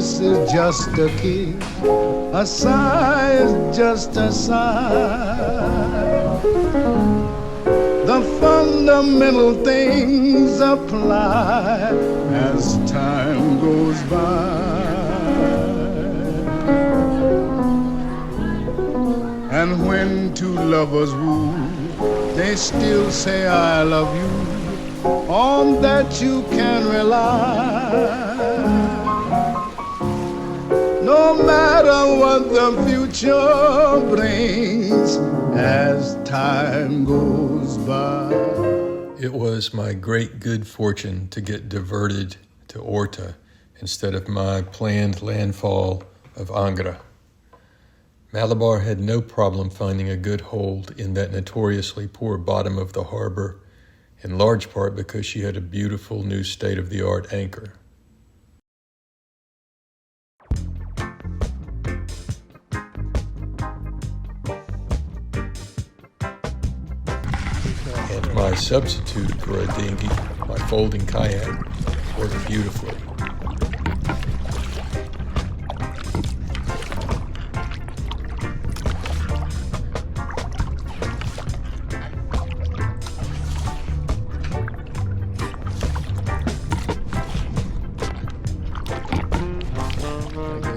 kiss is just a kiss, a sigh is just a sigh. The fundamental things apply as time goes by. And when two lovers woo, they still say I love you, on that you can rely. No matter what the future brings as time goes by. It was my great good fortune to get diverted to Horta instead of my planned landfall of Angra. Malabar had no problem finding a good hold in that notoriously poor bottom of the harbor, in large part because she had a beautiful new state-of-the-art anchor. And my substitute for a dinghy, my folding kayak, worked beautifully.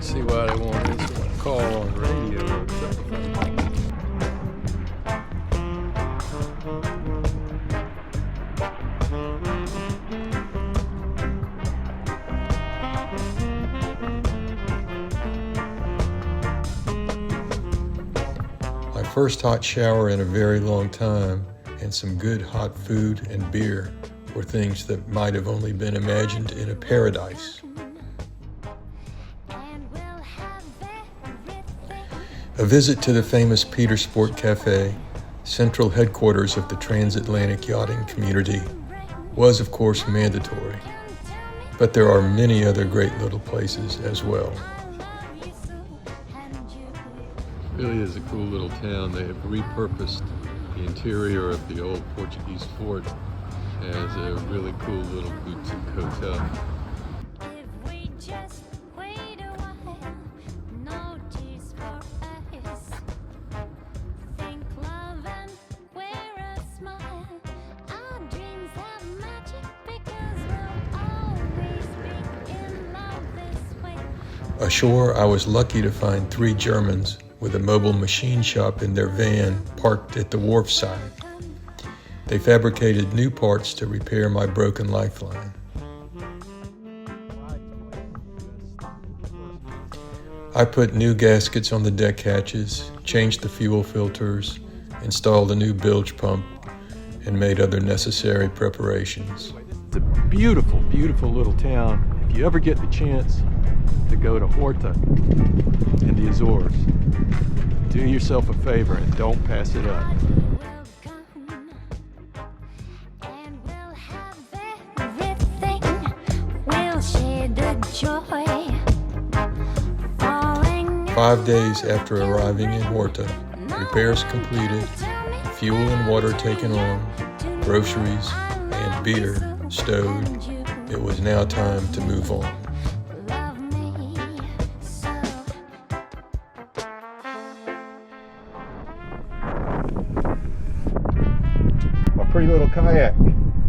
See why they want this one call on radio. My first hot shower in a very long time and some good hot food and beer were things that might have only been imagined in a paradise. A visit to the famous Peter Sport Cafe, central headquarters of the transatlantic yachting community, was of course mandatory, but there are many other great little places as well. It really is a cool little town. They have repurposed the interior of the old Portuguese fort as a really cool little boutique hotel. Ashore, I was lucky to find 3 Germans with a mobile machine shop in their van parked at the wharf side. They fabricated new parts to repair my broken lifeline. I put new gaskets on the deck hatches, changed the fuel filters, installed a new bilge pump, and made other necessary preparations. It's a beautiful, beautiful little town. If you ever get the chance to go to Horta in the Azores, do yourself a favor and don't pass it up. Five days after arriving in Horta, repairs completed, fuel and water taken on, groceries and beer stowed, it was now time to move on. My pretty little kayak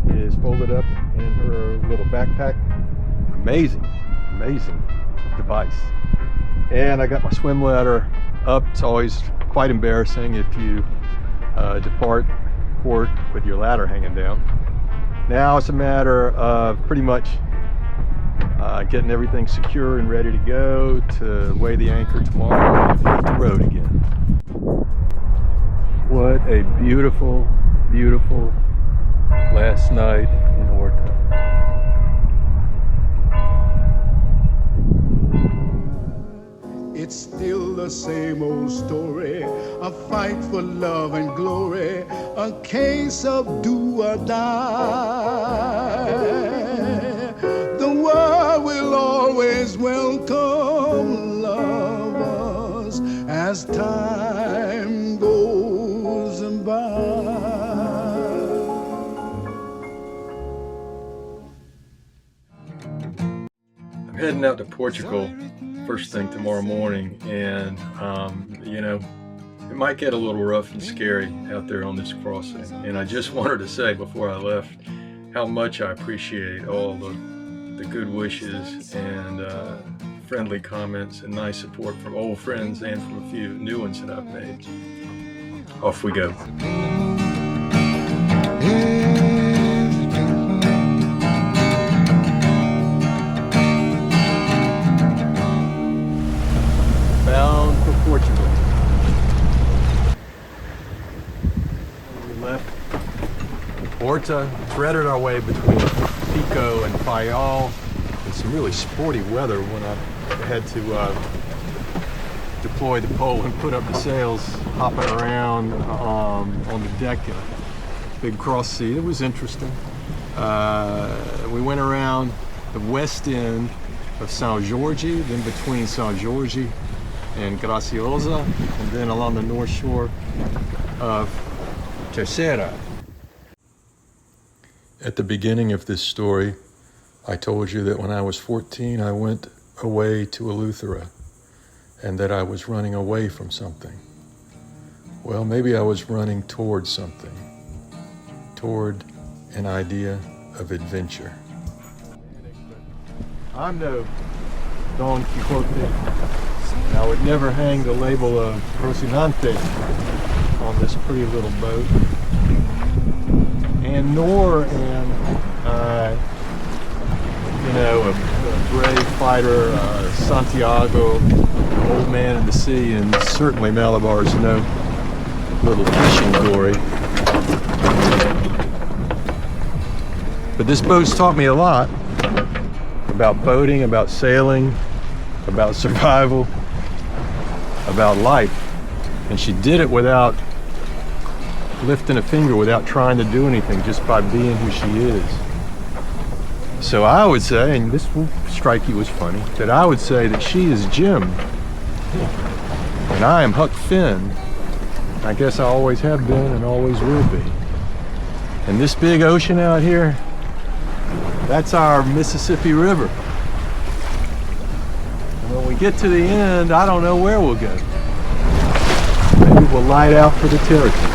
is folded up in her little backpack. Amazing, amazing device. And I got my swim ladder up. It's always quite embarrassing if you depart port with your ladder hanging down. Now it's a matter of pretty much getting everything secure and ready to go to weigh the anchor tomorrow and hit the road again. What a beautiful, beautiful last night in Horta. It's still the same old story, a fight for love and glory, a case of do or die. The world will always welcome lovers as time goes by. I'm heading out to Portugal first thing tomorrow morning, and you know, it might get a little rough and scary out there on this crossing. And I just wanted to say before I left how much I appreciate all the good wishes and friendly comments and nice support from old friends and from a few new ones that I've made. Off we go. Bound for Portugal. We left Horta, threaded our way between Pico and Fayal, and some really sporty weather when I had to deploy the pole and put up the sails, hopping around on the deck in a big cross seat. It was interesting. We went around the west end of São Jorge, then between São Jorge and Graciosa, and then along the north shore of Terceira. At the beginning of this story, I told you that when I was 14, I went away to Eleuthera, and that I was running away from something. Well, maybe I was running toward something, toward an idea of adventure. I'm no Don Quixote, and I would never hang the label of Rocinante on this pretty little boat, and nor am I, you know, a brave fighter, Santiago, old man in the sea, and certainly Malabar's no little fishing glory. But this boat's taught me a lot about boating, about sailing, about survival, about life. And she did it without lifting a finger, without trying to do anything, just by being who she is. So I would say, and this will strike you as funny, that I would say that she is Jim, and I am Huck Finn. I guess I always have been and always will be. And this big ocean out here, that's our Mississippi River. And when we get to the end, I don't know where we'll go. Maybe we'll light out for the territory.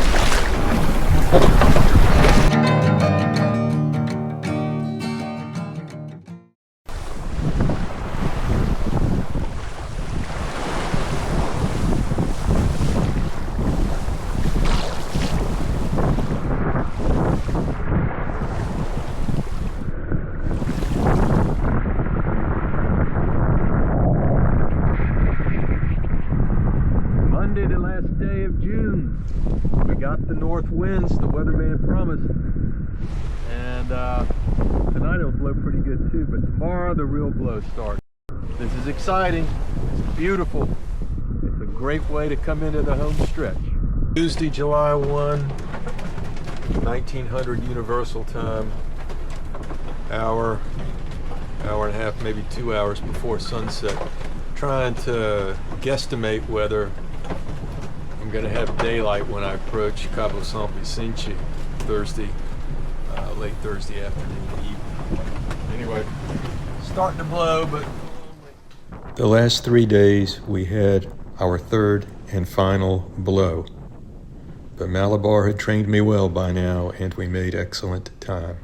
The north winds the weatherman promised, and tonight it'll blow pretty good too, but tomorrow the real blow starts. This is exciting, it's beautiful, it's a great way to come into the home stretch. Tuesday, July 1, 1900 Universal Time, hour and a half, maybe 2 hours before sunset, trying to guesstimate whether I'm going to have daylight when I approach Cabo San Vicente Thursday, late Thursday afternoon and evening. Anyway, starting to blow, but... The last 3 days we had our third and final blow. But Malabar had trained me well by now, and we made excellent time.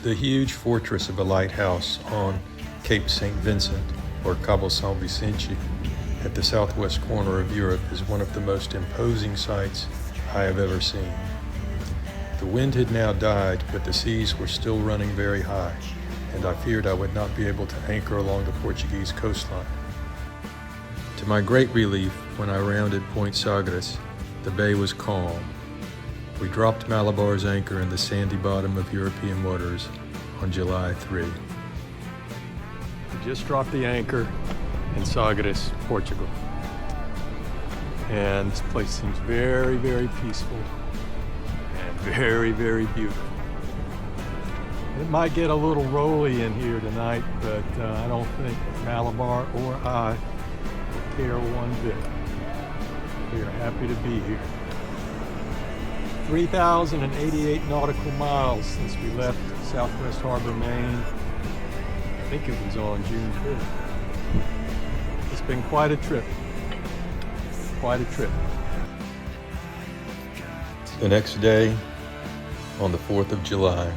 The huge fortress of a lighthouse on Cape St. Vincent, or Cabo San Vicente, at the southwest corner of Europe is one of the most imposing sights I have ever seen. The wind had now died, but the seas were still running very high, and I feared I would not be able to anchor along the Portuguese coastline. To my great relief, when I rounded Point Sagres, the bay was calm. We dropped Malabar's anchor in the sandy bottom of European waters on July 3. We just dropped the anchor in Sagres, Portugal. And this place seems very, very peaceful and very, very beautiful. It might get a little rolly in here tonight, but I don't think Malabar or I care one bit. We are happy to be here. 3,088 nautical miles since we left Southwest Harbor, Maine. I think it was on June 5th. It's been quite a trip. Quite a trip. The next day, on the 4th of July,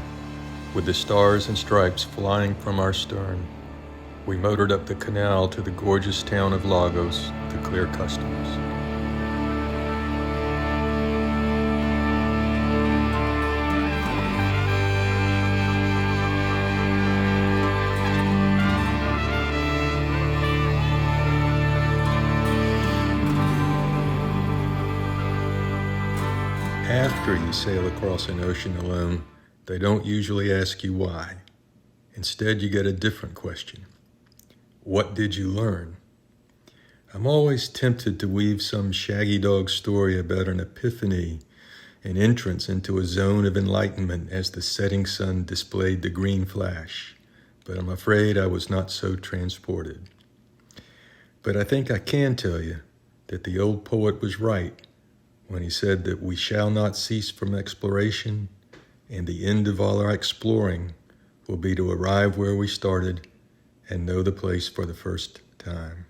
with the stars and stripes flying from our stern, we motored up the canal to the gorgeous town of Lagos to clear customs. After you sail across an ocean alone, they don't usually ask you why. Instead, you get a different question. What did you learn? I'm always tempted to weave some shaggy dog story about an epiphany, an entrance into a zone of enlightenment as the setting sun displayed the green flash, but I'm afraid I was not so transported. But I think I can tell you that the old poet was right when he said that we shall not cease from exploration, and the end of all our exploring will be to arrive where we started and know the place for the first time.